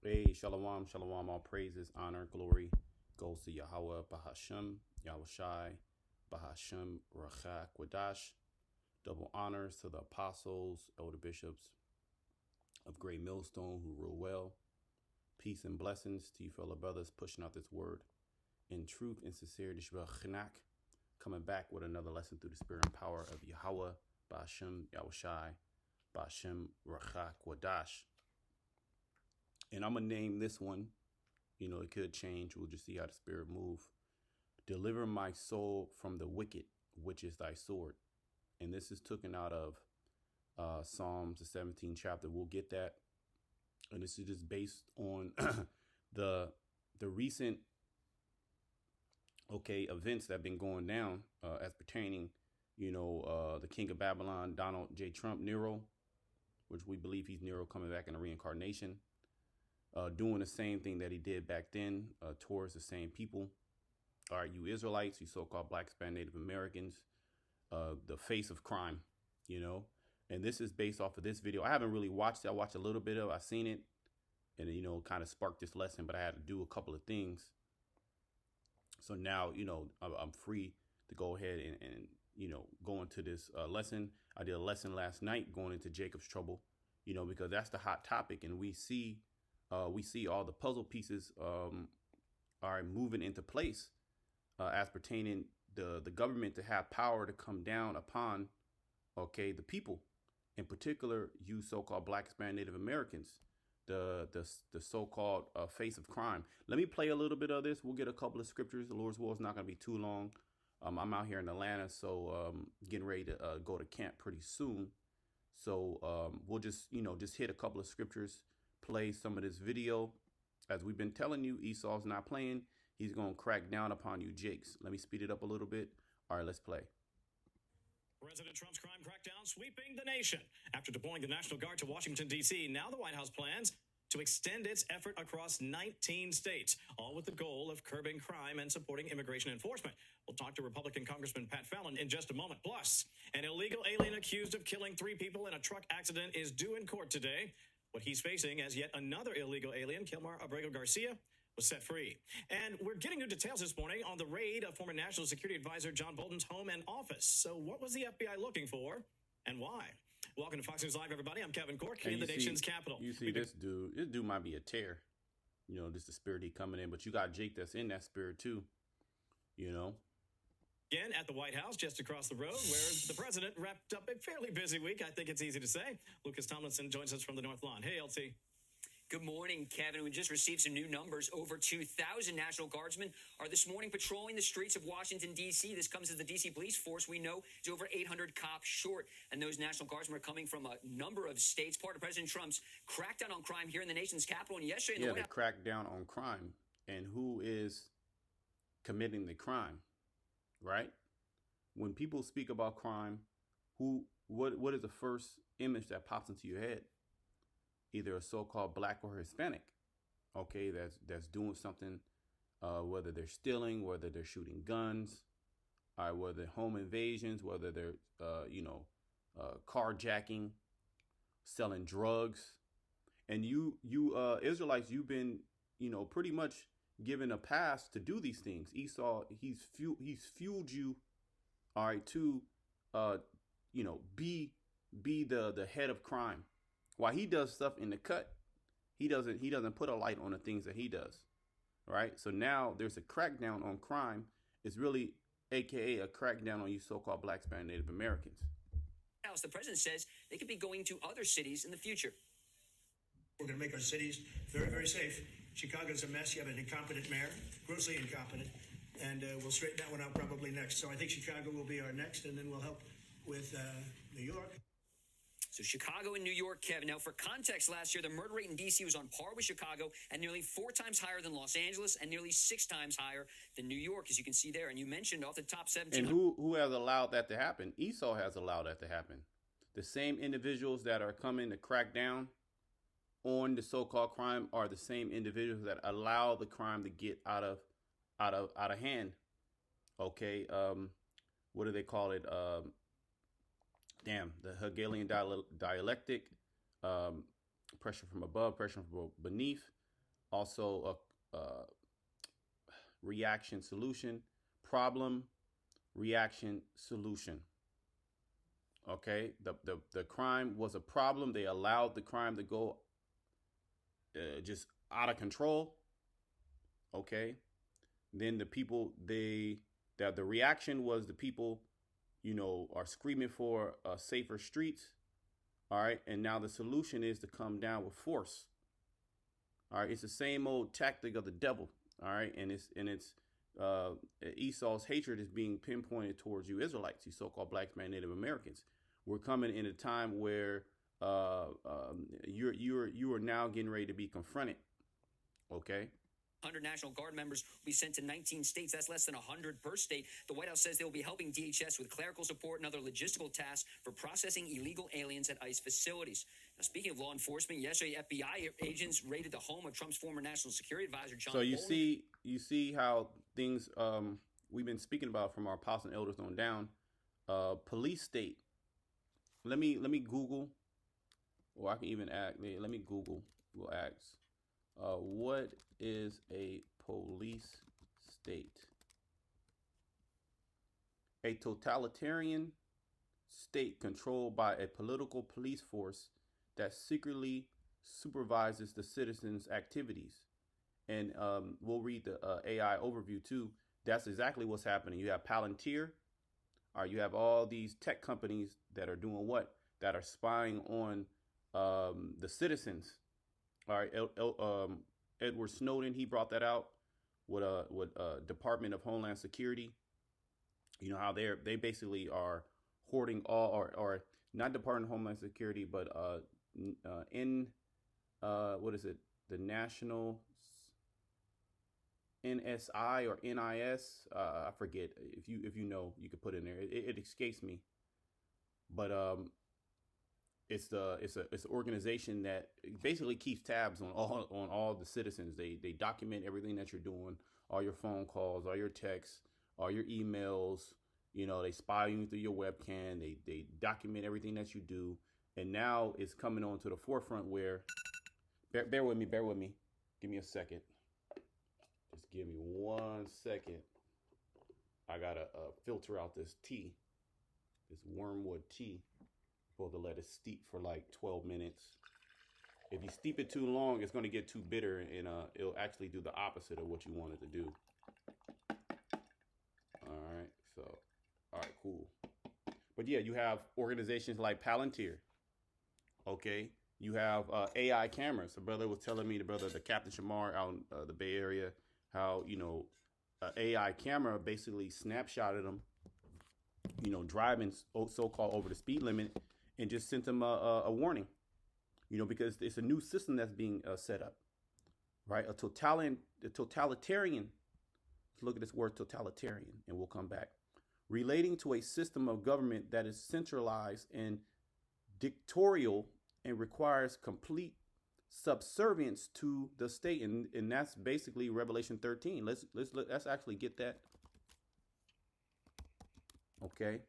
Hey, shalom, shalom, all praises, honor, glory goes to Yahweh, Bahashem, Yahushai, Bahashem, Rachak, Wadash. Double honors to the apostles, elder bishops of Great Millstone who rule well. Peace and blessings to you fellow brothers pushing out this word in truth and sincerity. Shebach coming back with another lesson through the spirit and power of Yahweh, Bahashem, Yahushai, Bahashem, Rachak, Wadash. And I'm going to name this one. You know, it could change. We'll just see how the spirit move. Deliver my soul from the wicked, which is thy sword. And this is taken out of Psalms, the 17th chapter. We'll get that. And this is just based on the recent, events that have been going down as pertaining, the king of Babylon, Donald J. Trump, Nero, which we believe he's Nero coming back in a reincarnation. Doing the same thing that he did back then towards the same people. All right, you Israelites, you so-called Black, Hispanic, Native Americans, the face of crime, and this is based off of this video. I haven't really watched it. I watched a little bit of it. I seen it and, kind of sparked this lesson, but I had to do a couple of things. So now, I'm free to go ahead and go into this lesson. I did a lesson last night going into Jacob's trouble, because that's the hot topic. And we see all the puzzle pieces are moving into place as pertaining the government to have power to come down upon, the people, in particular, you so-called Black, Hispanic, Native Americans, the so-called face of crime. Let me play a little bit of this. We'll get a couple of scriptures. The Lord's will is not going to be too long. I'm out here in Atlanta, so getting ready to go to camp pretty soon. So we'll just hit a couple of scriptures, play some of this video. As we've been telling you, Esau's not playing. He's going to crack down upon you, Jakes. Let me speed it up a little bit. All right, let's play. President Trump's crime crackdown sweeping the nation. After deploying the National Guard to Washington, D.C., now the White House plans to extend its effort across 19 states, all with the goal of curbing crime and supporting immigration enforcement. We'll talk to Republican Congressman Pat Fallon in just a moment. Plus, an illegal alien accused of killing 3 people in a truck accident is due in court today. What he's facing as yet another illegal alien, Kilmar Abrego Garcia, was set free. And we're getting new details this morning on the raid of former National Security Advisor John Bolton's home and office. So what was the FBI looking for and why? Welcome to Fox News Live, everybody. I'm Kevin Cork in the nation's capital. You see this dude. This dude might be a tear. Just the spirit he coming in. But you got Jake that's in that spirit too. Again, at the White House, just across the road, where the president wrapped up a fairly busy week, I think it's easy to say. Lucas Tomlinson joins us from the North Lawn. Hey, LT. Good morning, Kevin. We just received some new numbers. Over 2,000 National Guardsmen are this morning patrolling the streets of Washington, D.C. This comes as the D.C. police force, we know, is over 800 cops short. And those National Guardsmen are coming from a number of states, part of President Trump's crackdown on crime here in the nation's capital. And yesterday, the crackdown on crime. And who is committing the crime, right? When people speak about crime, what is the first image that pops into your head? Either a so-called Black or Hispanic, that's doing something, whether they're stealing, whether they're shooting guns, whether they're home invasions, whether they're, carjacking, selling drugs. And you Israelites, you've been, pretty much given a pass to do these things. Esau, he's fueled you, to, be the head of crime. While he does stuff in the cut, he doesn't put a light on the things that he does, right? So now there's a crackdown on crime. It's really, AKA, a crackdown on you so-called Black, Hispanic, Native Americans. The president says they could be going to other cities in the future. We're going to make our cities very, very safe. Chicago's a mess. You have an incompetent mayor, grossly incompetent, and we'll straighten that one out probably next. So I think Chicago will be our next, and then we'll help with New York. So Chicago and New York, Kevin. Now, for context, last year, the murder rate in D.C. was on par with Chicago and nearly 4 times higher than Los Angeles and nearly 6 times higher than New York, as you can see there. And you mentioned off the top 17. And who has allowed that to happen? Esau has allowed that to happen. The same individuals that are coming to crack down on the so-called crime are the same individuals that allow the crime to get out of hand. What do they call it? The Hegelian dialectic, pressure from above, pressure from beneath. Also a reaction solution, problem, reaction solution. Okay, the crime was a problem. They allowed the crime to go just out of control. Okay, then the people the reaction was the people, are screaming for safer streets. All right, and now the solution is to come down with force. All right, it's the same old tactic of the devil. All right, and it's Esau's hatred is being pinpointed towards you Israelites, you so-called blacks, man, Native Americans. We're coming in a time where you are now getting ready to be confronted. Okay. 100 National Guard members will be sent to 19 states. That's less than 100 per state. The White House says they will be helping DHS with clerical support and other logistical tasks for processing illegal aliens at ICE facilities. Now, speaking of law enforcement, yesterday FBI agents raided the home of Trump's former national security advisor, John So you Bolton. see how things we've been speaking about from our apostles and elders on down. Police state. Let me Google, or I can even ask. Let me Google. We'll ask. What is a police state? A totalitarian state controlled by a political police force that secretly supervises the citizens' activities. And we'll read the AI overview too. That's exactly what's happening. You have Palantir. All right, you have all these tech companies that are doing what? That are spying on the citizens. All right, Edward Snowden, he brought that out with Department of Homeland Security. You know how they basically are hoarding all, or not Department of Homeland Security, but what is it? The National NSI or NIS. I forget. If you know, you could put it in there. It escapes me, but it's an organization that basically keeps tabs on all the citizens. They document everything that you're doing, all your phone calls, all your texts, all your emails. They spy you through your webcam. They document everything that you do, and now it's coming on to the forefront where. Bear with me. Give me a second. Just give me 1 second. I gotta filter out this tea, this wormwood tea. Supposed to let it steep for like 12 minutes. If you steep it too long, it's going to get too bitter, and it'll actually do the opposite of what you want it to do. All right, cool. But yeah, you have organizations like Palantir. Okay, you have AI cameras. The brother was telling me, the Captain Shamar out in the Bay Area, how an AI camera basically snapshotted them, driving so-called over the speed limit, and just sent them a warning, because it's a new system that's being set up, right? A totalitarian. Let's look at this word totalitarian, and we'll come back. Relating to a system of government that is centralized and dictatorial and requires complete subservience to the state, and that's basically Revelation 13. Let's actually get that. Okay.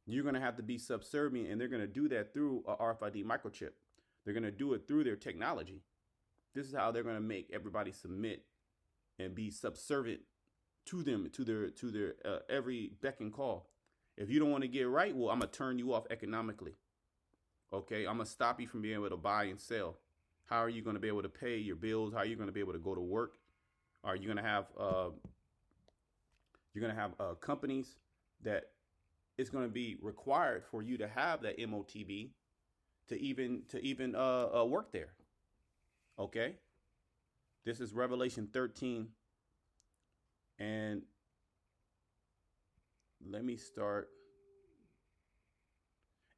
You're going to have to be subservient, and they're going to do that through a RFID microchip. They're going to do it through their technology. This is how they're going to make everybody submit and be subservient to them, to their every beck and call. If you don't want to get right, well, I'm going to turn you off economically. Okay, I'm going to stop you from being able to buy and sell. How are you going to be able to pay your bills? How are you going to be able to go to work? Are you going to have companies that it's going to be required for you to have that MOTB to even work there. Okay. This is Revelation 13. And let me start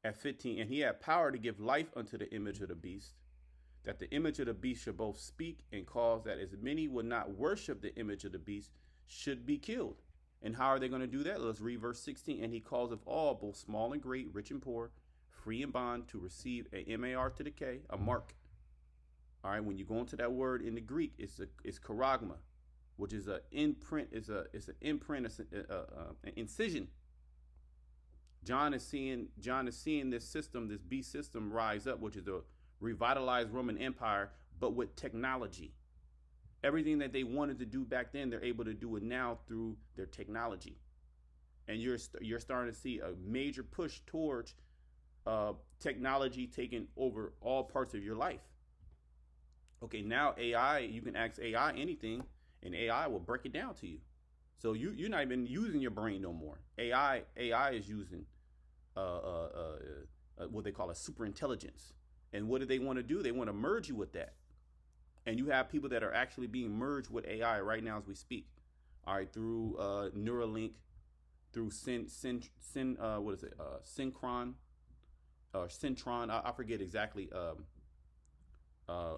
at 15. And he had power to give life unto the image of the beast, that the image of the beast should both speak and cause that as many would not worship the image of the beast should be killed. And how are they going to do that? Let's read verse 16. And he calls of all, both small and great, rich and poor, free and bond, to receive a MAR to the K, a mark. All right, when you go into that word in the Greek, it's charagma, which is an imprint. It's an imprint, an incision. John is seeing this system, this beast system, rise up, which is a revitalized Roman Empire, but with technology. Everything that they wanted to do back then, they're able to do it now through their technology. And you're starting to see a major push towards technology taking over all parts of your life. Okay, now AI, you can ask AI anything, and AI will break it down to you. So you're not even using your brain no more. AI is using what they call a super intelligence. And what do they want to do? They want to merge you with that. And you have people that are actually being merged with AI right now as we speak. All right, through Neuralink, through Synchron or Syntron. I forget exactly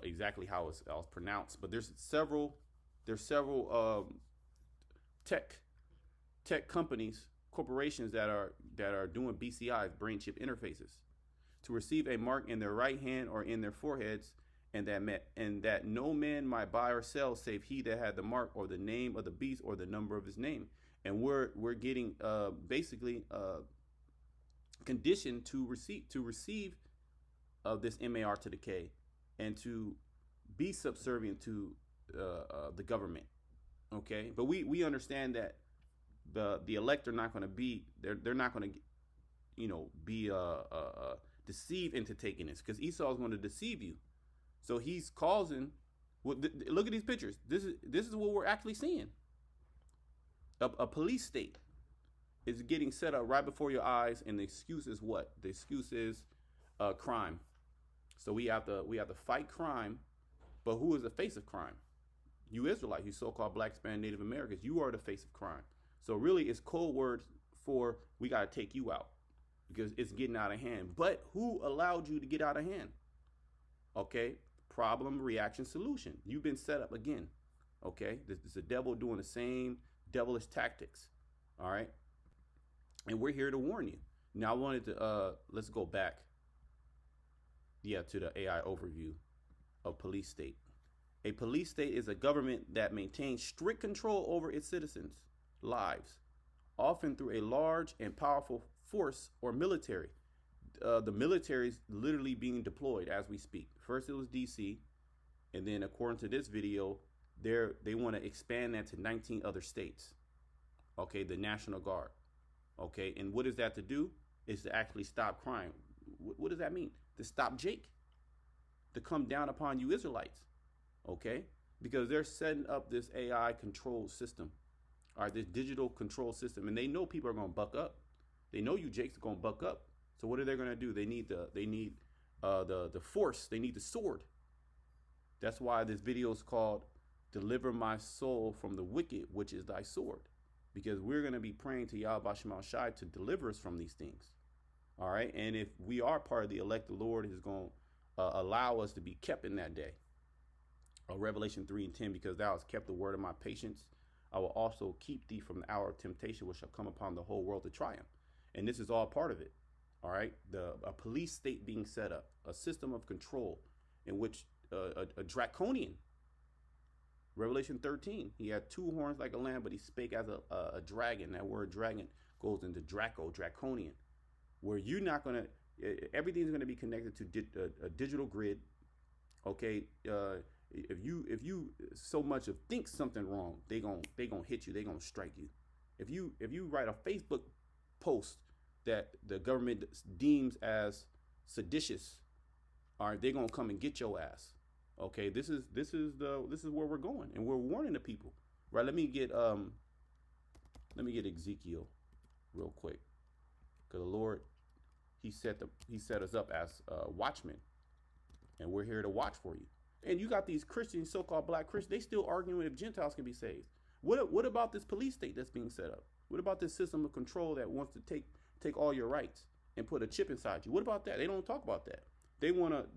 exactly how it's pronounced, but there's several tech companies, corporations that are doing BCIs, brain chip interfaces, to receive a mark in their right hand or in their foreheads, and that no man might buy or sell save he that had the mark or the name of the beast or the number of his name. And we're getting basically conditioned to receive this MAR to the K, and to be subservient to the government. Okay, but we understand that the elect are not going to be they're not going to be deceived into taking this, because Esau is going to deceive you. So he's causing. Look at these pictures. This is what we're actually seeing. A police state is getting set up right before your eyes, and the excuse is what? The excuse is crime. So we have to fight crime, but who is the face of crime? You Israelites, you so-called Black, Hispanic, Native Americans, you are the face of crime. So really, it's code words for we got to take you out, because it's getting out of hand. But who allowed you to get out of hand? Okay, problem, reaction, solution. You've been set up again. Okay, this is the devil doing the same devilish tactics. All right, and we're here to warn you. Now I wanted to let's go back. To the AI overview of police state. A police state is a government that maintains strict control over its citizens' lives, often through a large and powerful force or military. The military is literally being deployed as we speak. First it was DC, and then according to this video, they want to expand that to 19 other states. Okay, the National Guard. Okay, and what is that to do? Is to actually stop crime. What does that mean? To stop Jake, to come down upon you Israelites, okay? Because they're setting up this AI control system, all right, this digital control system, and they know people are going to buck up. They know you Jakes are going to buck up. So what are they going to do? They need the force. They need the sword. That's why this video is called "Deliver My Soul from the Wicked, which is Thy Sword," because we're going to be praying to Yahweh Shema Shai to deliver us from these things. All right. And if we are part of the elect, the Lord is going to allow us to be kept in that day. Revelation 3:10, because thou hast kept the word of my patience, I will also keep thee from the hour of temptation, which shall come upon the whole world to triumph. And this is all part of it. All right. A police state being set up, a system of control in which a draconian. Revelation 13, he had two horns like a lamb, but he spake as a dragon. That word dragon goes into draconian. Where you're not going to, everything's going to be connected to a digital grid. Okay. If you so much of think something wrong, they gonna hit you. They gonna strike you. If you write a Facebook post that the government deems as seditious, all right, they're gonna come and get your ass. Okay. This is where we're going, and we're warning the people. Right. Let me get Ezekiel real quick. Because the Lord, he set us up as watchmen, and we're here to watch for you. And you got these Christians, so-called Black Christians, they still arguing if Gentiles can be saved. What about this police state that's being set up? What about this system of control that wants to take all your rights and put a chip inside you? What about that? They don't talk about that. They want to.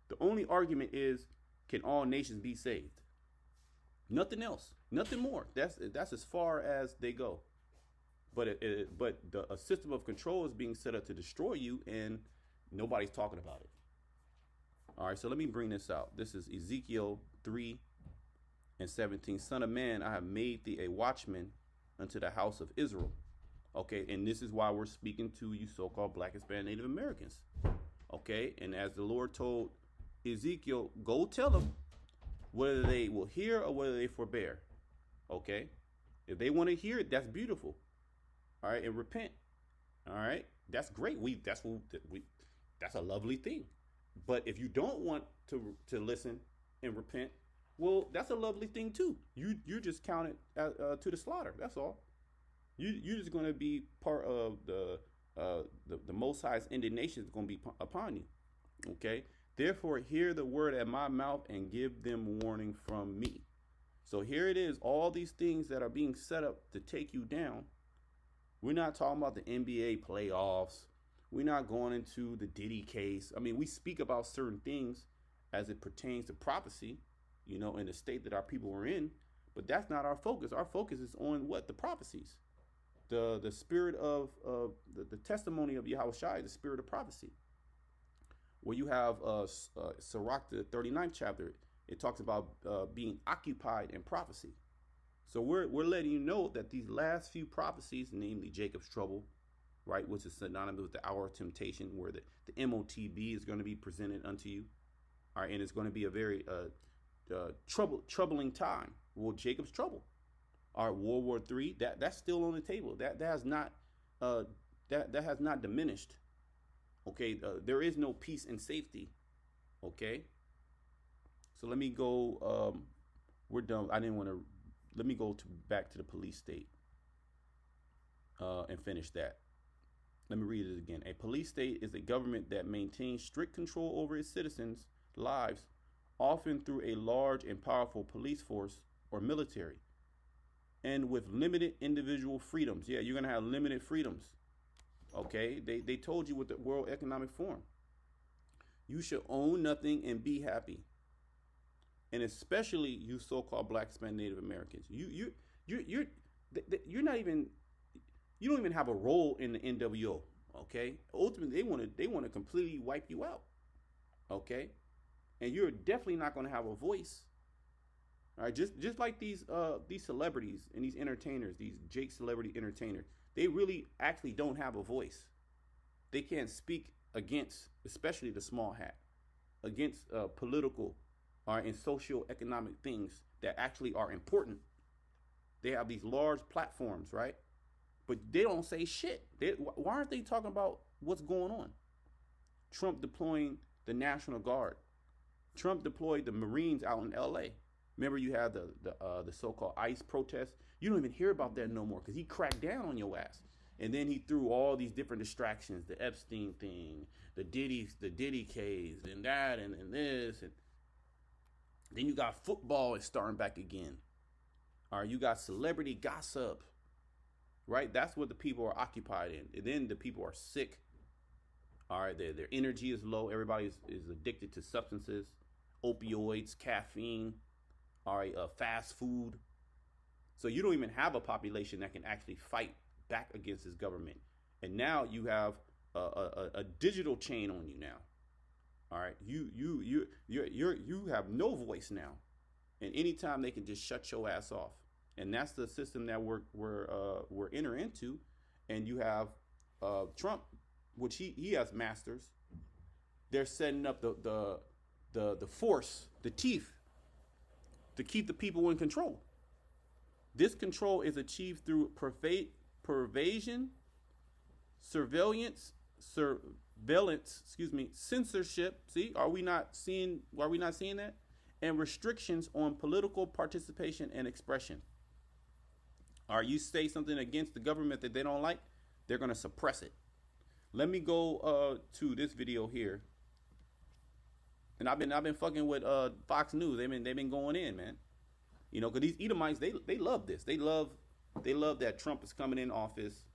The only argument is, can all nations be saved? Nothing else. Nothing more. That's as far as they go. But a system of control is being set up to destroy you, and nobody's talking about it. All right, so let me bring this out. This is Ezekiel 3:17. Son of man, I have made thee a watchman unto the house of Israel. Okay, and this is why we're speaking to you so-called Black, Hispanic, Native Americans. Okay, and as the Lord told Ezekiel, go tell them whether they will hear or whether they forbear. Okay? If they want to hear it, that's beautiful. All right, and repent. All right, that's great. That's a lovely thing. But if you don't want to listen and repent, well, that's a lovely thing too. You're just counted to the slaughter. That's all. You're just going to be part of the Most High's indignation is going to be upon you. Okay. Therefore, hear the word at my mouth and give them warning from me. So here it is. All these things that are being set up to take you down. We're not talking about the NBA playoffs. We're not going into the Diddy case. I mean, we speak about certain things as it pertains to prophecy, you know, in the state that our people are in. But that's not our focus. Our focus is on what? The prophecies. The spirit of the testimony of Yahushua, the spirit of prophecy. Where you have Sirach, the 39th chapter, it talks about being occupied in prophecy. So we're letting you know that these last few prophecies, namely Jacob's trouble, right, which is synonymous with the hour of temptation, where the MOTB is going to be presented unto you, all right, and it's going to be a very troubling time. Well, Jacob's trouble, all right, World War III, that's still on the table. That has not that has not diminished. Okay, there is no peace and safety. Okay, so let me go. We're done. I didn't want to. Let me go back to the police state and finish that. Let me read it again. A police state is a government that maintains strict control over its citizens' lives, often through a large and powerful police force or military, and with limited individual freedoms. Yeah, you're going to have limited freedoms. Okay, they told you with the World Economic Forum. You should own nothing and be happy. And especially you so-called Black, Hispanic, Native Americans. You're not even, you don't even have a role in the NWO. Okay, ultimately they want to completely wipe you out. Okay, and you're definitely not going to have a voice. All right, just like these celebrities and these entertainers, these Jake celebrity entertainers, they really actually don't have a voice. They can't speak against, especially the small hat, against political and socio-economic things that actually are important. They have these large platforms, right? But they don't say shit. Why aren't they talking about what's going on? Trump deploying the National Guard. Trump deployed the Marines out in L.A. Remember, you had the so-called ICE protests. You don't even hear about that no more because he cracked down on your ass. And then he threw all these different distractions, the Epstein thing, the Diddy case, and that, and this, and then you got football is starting back again. All right, you got celebrity gossip, right? That's what the people are occupied in. And then the people are sick. All right, their energy is low. Everybody is addicted to substances, opioids, caffeine, all right, fast food. So you don't even have a population that can actually fight back against this government. And now you have a digital chain on you now. All right, you have no voice now, and anytime they can just shut your ass off, and that's the system that we're entering into. And you have Trump, which he has masters. They're setting up the force, the teeth, to keep the people in control. This control is achieved through pervasion, surveillance, censorship. See, are we not seeing that? And restrictions on political participation and expression. Are you say something against the government that they don't like, they're going to suppress it. Let me go to this video here. And I've been fucking with Fox News. They've been going in, man. You know, because these Edomites, they love this. They love that Trump is coming in office.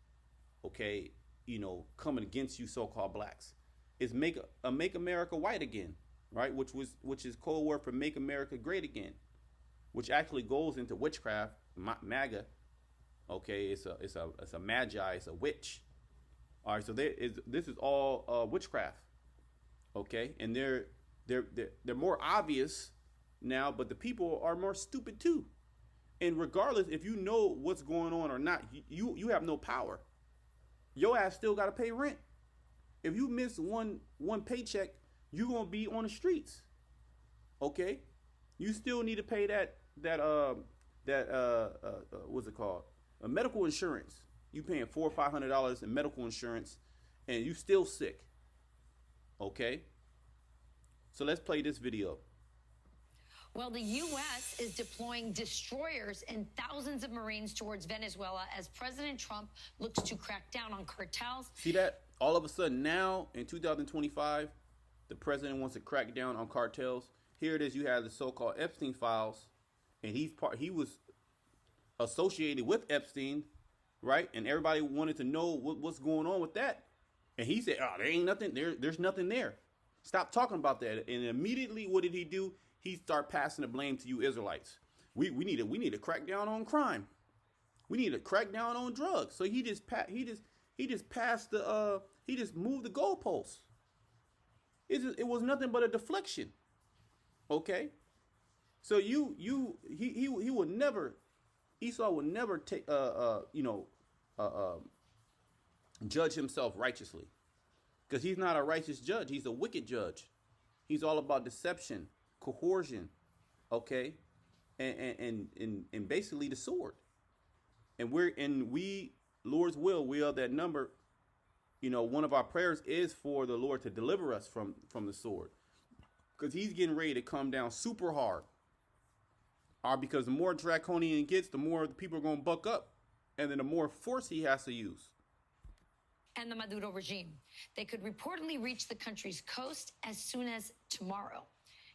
Okay, you know, coming against you so-called blacks. Is make America white again, right? Which is code word for make America great again, which actually goes into witchcraft, MAGA. Okay, it's a magi, it's a witch. All right, so this is all witchcraft. Okay, and they're more obvious now, but the people are more stupid too. And regardless if you know what's going on or not, you have no power. Your ass still got to pay rent. If you miss one paycheck, you're going to be on the streets. Okay? You still need to pay that what's it called? A medical insurance. You paying $400 or $500 in medical insurance, and you still sick. Okay. So let's play this video. Well, the U.S. is deploying destroyers and thousands of Marines towards Venezuela as President Trump looks to crack down on cartels. See that? All of a sudden now, in 2025, the president wants to crack down on cartels. Here it is. You have the so-called Epstein files, and he was associated with Epstein, right? And everybody wanted to know what's going on with that. And he said, "Oh, there ain't nothing there. There's nothing there. Stop talking about that." And immediately, what did he do? He started passing the blame to you Israelites. We need to crack down on crime. We need to crack down on drugs. So he just moved the goalposts. It was nothing but a deflection. Okay, so he would never, Esau would never take judge himself righteously, because he's not a righteous judge. He's a wicked judge. He's all about deception, coercion, okay, and basically the sword. And we, Lord's will, we are that number. One of our prayers is for the Lord to deliver us from the sword, because he's getting ready to come down super hard. Because the more draconian it gets, the more the people are going to buck up, and then the more force he has to use. And the Maduro regime. They could reportedly reach the country's coast as soon as tomorrow.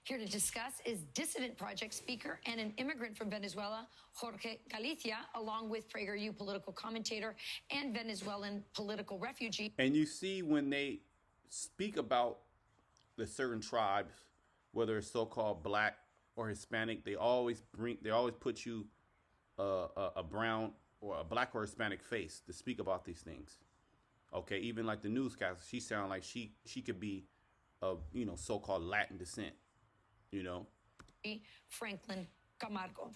Here to discuss is Dissident Project speaker and an immigrant from Venezuela, Jorge Galicia, along with PragerU political commentator and Venezuelan political refugee. And you see, when they speak about the certain tribes, whether it's so-called black or Hispanic, they always put you a brown or a black or Hispanic face to speak about these things. Okay, even like the newscaster, she sounds like she could be of so-called Latin descent. Franklin Camargo.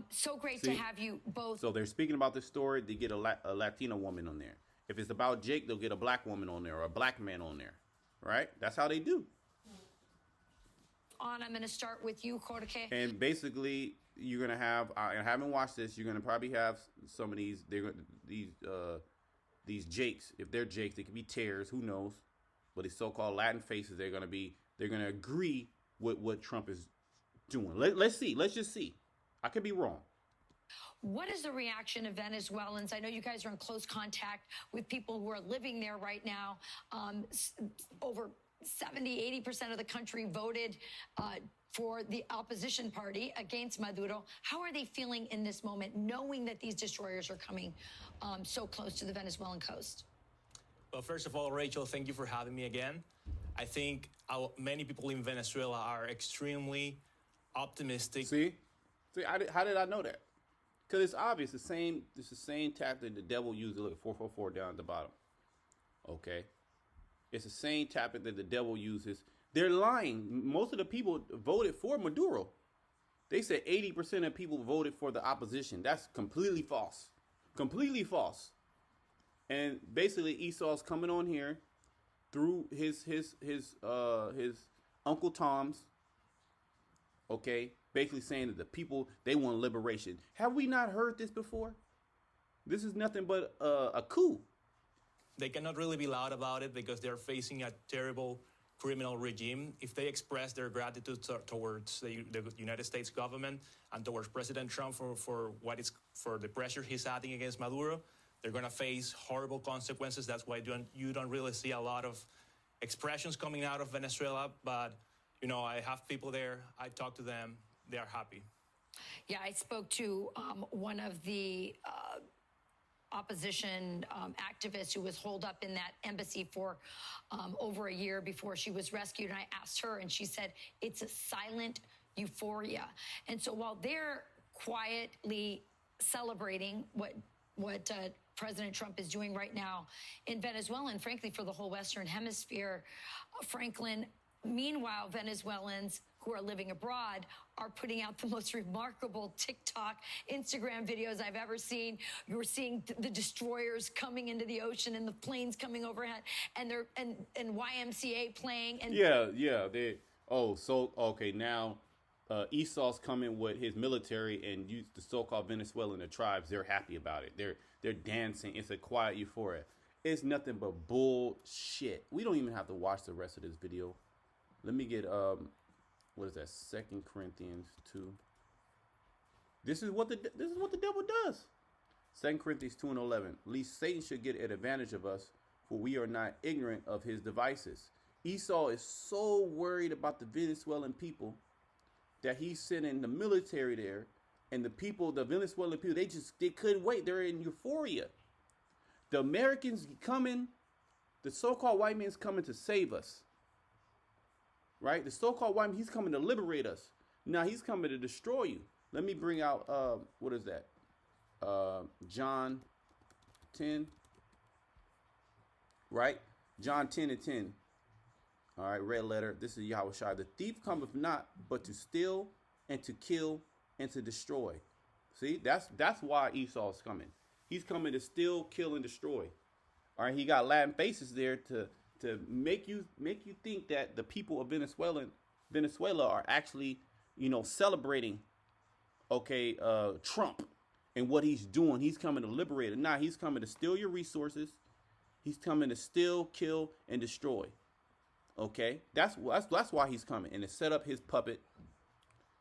So great to have you both. So they're speaking about this story. They get a Latina woman on there. If it's about Jake, they'll get a black woman on there or a black man on there, right? That's how they do. I'm going to start with you, Jorge. And basically, you're going to have, I haven't watched this, you're going to probably have some of these Jakes. If they're Jakes, they could be tears, who knows? But these so-called Latin faces, they're going to agree with what Trump is doing. Let's see. Let's just see. I could be wrong. What is the reaction of Venezuelans? I know you guys are in close contact with people who are living there right now. Over 70-80% of the country voted for the opposition party against Maduro. How are they feeling in this moment, knowing that these destroyers are coming so close to the Venezuelan coast? Well, first of all, Rachel, thank you for having me again. I think many people in Venezuela are extremely optimistic. See, how did I know that? Because it's obvious. It's the same tactic the devil used. Look, 444 down at the bottom. Okay, it's the same tactic that the devil uses. They're lying. Most of the people voted for Maduro. They said 80% of people voted for the opposition. That's completely false. Completely false. And basically, Esau's coming on here through his Uncle Tom's, okay, basically saying that the people, they want liberation. Have we not heard this before? This is nothing but a coup. They cannot really be loud about it because they're facing a terrible criminal regime. If they express their gratitude towards the United States government and towards President Trump for the pressure he's adding against Maduro, they're going to face horrible consequences. That's why you don't really see a lot of expressions coming out of Venezuela. But, I have people there. I talk to them. They are happy. Yeah, I spoke to one of the opposition activists who was holed up in that embassy for over a year before she was rescued. And I asked her, and she said, it's a silent euphoria. And so while they're quietly celebrating what President Trump is doing right now in Venezuela, and frankly, for the whole Western Hemisphere, Franklin, meanwhile, Venezuelans who are living abroad are putting out the most remarkable TikTok, Instagram videos I've ever seen. You're seeing the destroyers coming into the ocean and the planes coming overhead, and YMCA playing. And yeah. Okay, now Esau's coming with his military, and the so-called Venezuelan the tribes, they're happy about it. They're dancing. It's a quiet euphoria. It's nothing but bullshit. We don't even have to watch the rest of this video. Let me get what is that? 2 Corinthians 2. This is what the devil does. 2 Corinthians 2 and 11. Lest Satan should get an advantage of us, for we are not ignorant of his devices. Esau is so worried about the Venezuelan people that he's sending the military there, and the people, the Venezuelan people, they couldn't wait. They're in euphoria. The Americans coming, the so-called white man's coming to save us. Right? The so-called white man, he's coming to liberate us. Now he's coming to destroy you. Let me bring out, what is that? John 10. Right? John 10 and 10. All right, red letter. This is Yahweh Shai. The thief cometh not but to steal and to kill and to destroy. See, that's why Esau's coming. He's coming to steal, kill, and destroy. All right, he got Latin faces there to make you think that the people of Venezuela are actually, celebrating, Trump and what he's doing. He's coming to liberate it. Nah, he's coming to steal your resources. He's coming to steal, kill, and destroy. Okay, that's why he's coming, and to set up his puppet,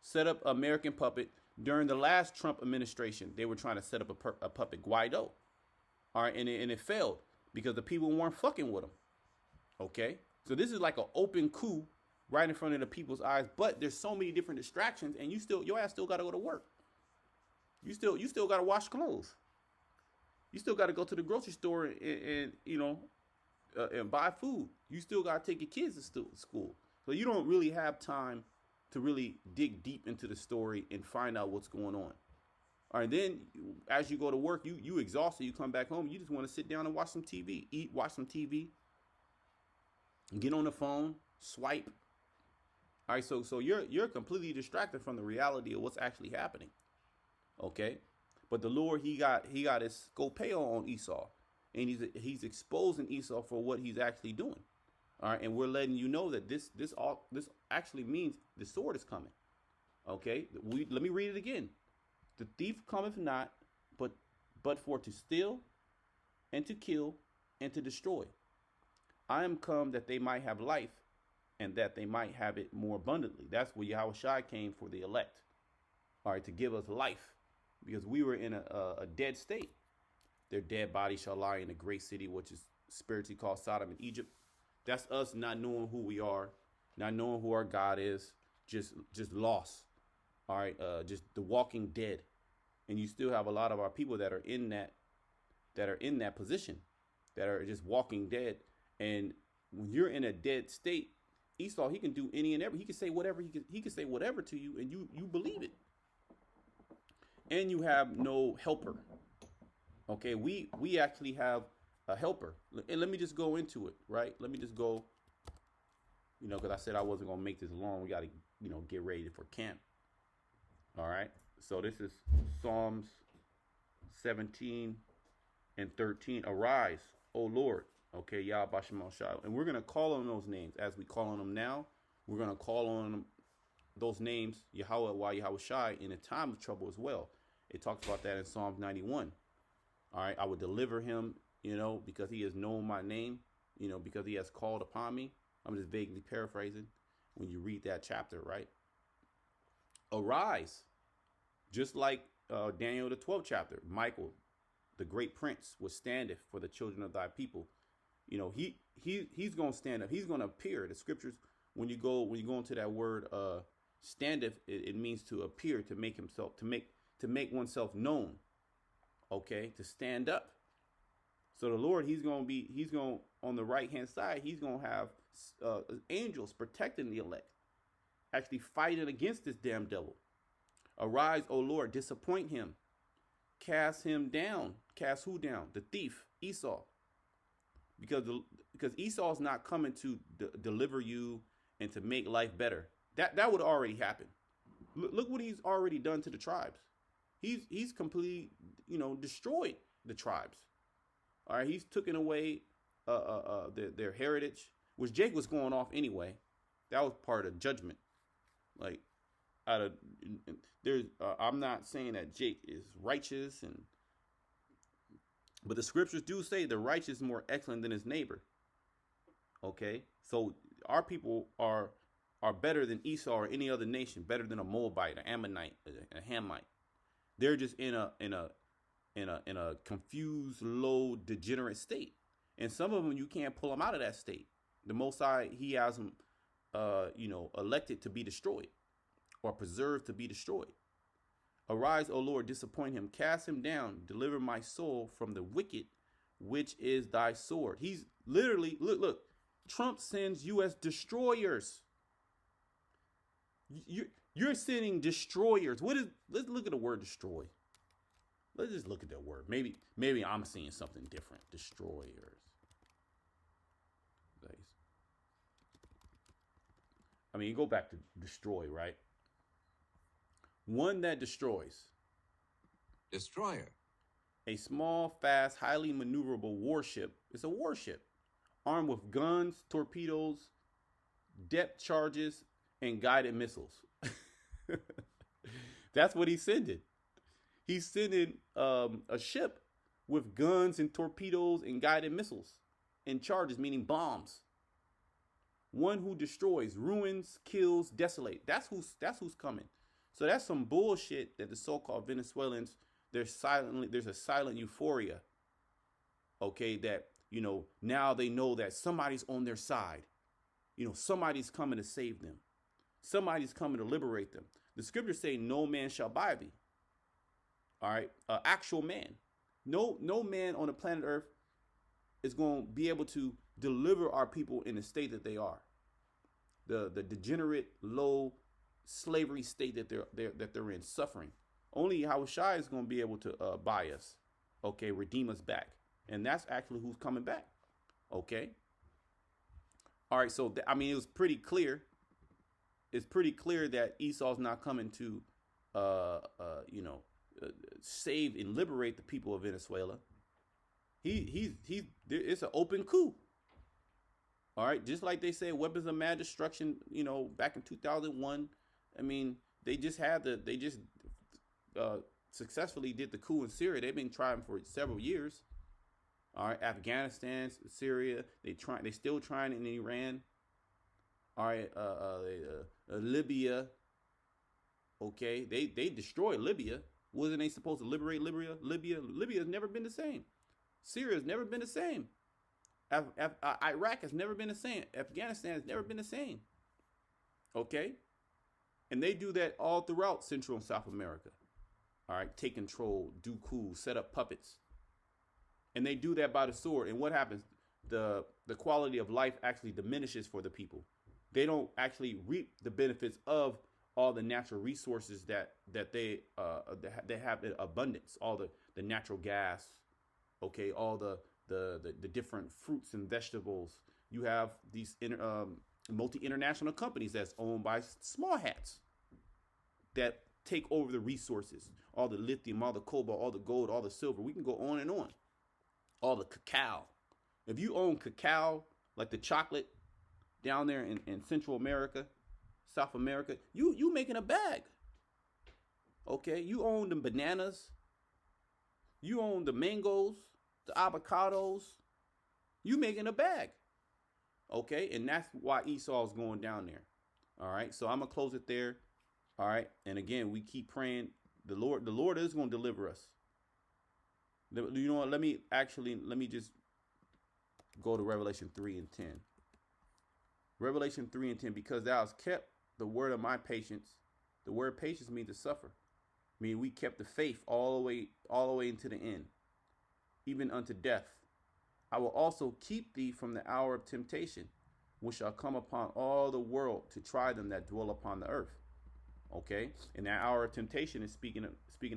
set up American puppet. During the last Trump administration, they were trying to set up a puppet, Guaido. All right, and it failed because the people weren't fucking with him. Okay, so this is like an open coup right in front of the people's eyes. But there's so many different distractions, and your ass still got to go to work. You still got to wash clothes. You still got to go to the grocery store and buy food. You still got to take your kids to school. So you don't really have time to really dig deep into the story and find out what's going on. All right, then as you go to work, you exhausted, you come back home, you just want to sit down and watch some TV, watch some TV, get on the phone, swipe. All right, so you're completely distracted from the reality of what's actually happening. Okay? But the Lord, he got his scopeo on Esau. And he's exposing Esau for what he's actually doing. All right, and we're letting you know that this actually means the sword is coming. Okay, let me read it again. The thief cometh not, but for to steal, and to kill, and to destroy. I am come that they might have life, and that they might have it more abundantly. That's where Yahweh Shai came for the elect. All right, to give us life, because we were in a dead state. Their dead bodies shall lie in a great city, which is spiritually called Sodom and Egypt. That's us not knowing who we are, not knowing who our God is, just lost. All right, just the walking dead. And you still have a lot of our people that are in that position, that are just walking dead. And when you're in a dead state, Esau, he can do any and every. He can say whatever. He can say whatever to you, and you believe it. And you have no helper. Okay, we actually have a helper. And let me just go into it, right? Let me just go, because I said I wasn't going to make this long. We got to, get ready for camp. All right. So this is Psalms 17 and 13. Arise, O Lord. Okay, Yahweh Bashem Shai. And we're going to call on those names as we call on them now. We're going to call on those names, Yahweh, Yahweh Shai, in a time of trouble as well. It talks about that in Psalms 91. All right, I would deliver him, because he has known my name, because he has called upon me. I'm just vaguely paraphrasing when you read that chapter, right? Arise, just like Daniel, the 12th chapter. Michael, the great prince, was standeth for the children of thy people. He's going to stand up. He's going to appear. The scriptures, when you go into that word standeth, it means to appear, to make himself, to make oneself known. Okay, to stand up. So the Lord, he's going on the right hand side, he's going to have angels protecting the elect, actually fighting against this damn devil. Arise, O Lord, disappoint him, cast him down. Cast who down? The thief, Esau. Because Esau is not coming to deliver you and to make life better. That would already happen. Look what he's already done to the tribes. He's completely, destroyed the tribes. All right, he's taken away their heritage, which Jake was going off anyway. That was part of judgment. Like, out of there's I'm not saying that Jake is righteous, but the scriptures do say the righteous is more excellent than his neighbor. Okay, so our people are better than Esau or any other nation, better than a Moabite, an Ammonite, a Hamite. They're just in a confused, low, degenerate state, and some of them you can't pull them out of that state. The Most High, He has them, elected to be destroyed or preserved to be destroyed. Arise, O Lord, disappoint him, cast him down, deliver my soul from the wicked, which is thy sword. He's literally, look, Trump sends U.S. destroyers. You're sending destroyers. Let's look at the word destroy. Let's just look at that word. Maybe I'm seeing something different. Destroyers. I mean, you go back to destroy, right? One that destroys. Destroyer. A small, fast, highly maneuverable warship. It's a warship armed with guns, torpedoes, depth charges, and guided missiles. That's what he's sending. He's sending a ship with guns and torpedoes and guided missiles and charges, meaning bombs. One who destroys, ruins, kills, desolate. That's who's coming. So that's some bullshit that the so-called Venezuelans, there's a silent euphoria. Okay, that, now they know that somebody's on their side. Somebody's coming to save them. Somebody's coming to liberate them. The scriptures say no man shall buy thee. All right, actual man. No man on the planet Earth is going to be able to deliver our people in the state that they are. The degenerate, low slavery state that they're in, suffering. Only Yahushua is going to be able to buy us, okay, redeem us back. And that's actually who's coming back, okay? All right, so, it was pretty clear. It's pretty clear that Esau's not coming to, save and liberate the people of Venezuela. It's an open coup. All right, just like they said, weapons of mass destruction, back in 2001. I mean, they just successfully did the coup in Syria. They've been trying for several years. All right, Afghanistan, Syria, they still trying in Iran. All right, Libya. Okay, they destroyed Libya. Wasn't they supposed to liberate Libya? Libya has never been the same. Syria has never been the same. Iraq has never been the same. Afghanistan has never been the same. Okay? And they do that all throughout Central and South America. All right? Take control, do coups, set up puppets. And they do that by the sword. And what happens? The quality of life actually diminishes for the people. They don't actually reap the benefits of all the natural resources that they have in abundance. All the natural gas, okay, all the different fruits and vegetables. You have these multi-international companies that's owned by small hats that take over the resources, all the lithium, all the cobalt, all the gold, all the silver. We can go on and on. All the cacao. If you own cacao, like the chocolate down there in Central America, South America, you making a bag. Okay, you own the bananas. You own the mangoes, the avocados. You making a bag. Okay, and that's why Esau's going down there. All right, so I'm gonna close it there. All right, and again, we keep praying. The Lord is gonna deliver us. You know what? Let me just go to Revelation 3 and 10. Revelation 3 and 10, because thou hast kept the word of my patience. The word patience means to suffer. I mean, we kept the faith all the way into the end, even unto death. I will also keep thee from the hour of temptation, which shall come upon all the world to try them that dwell upon the earth. Okay, and that hour of temptation is speaking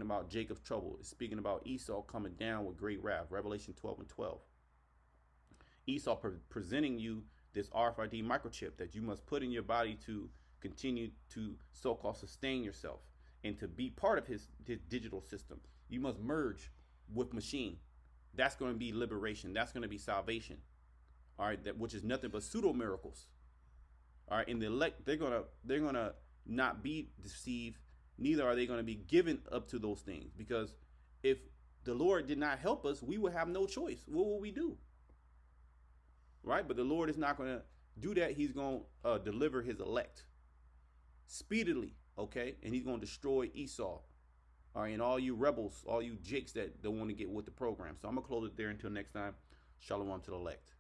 about Jacob's trouble. It's speaking about Esau coming down with great wrath. Revelation 12 and 12. Esau presenting you this RFID microchip that you must put in your body to continue to so-called sustain yourself and to be part of his digital system. You must merge with machine. That's going to be liberation. That's going to be salvation. All right, which is nothing but pseudo miracles. All right, and the elect, they're gonna not be deceived, neither are they going to be given up to those things. Because if the Lord did not help us, we would have no choice. What will we do? Right? But the Lord is not going to do that. He's going to deliver his elect speedily, okay? And he's going to destroy Esau. All right, and all you rebels, all you jakes that don't want to get with the program. So I'm going to close it there until next time. Shalom to the elect.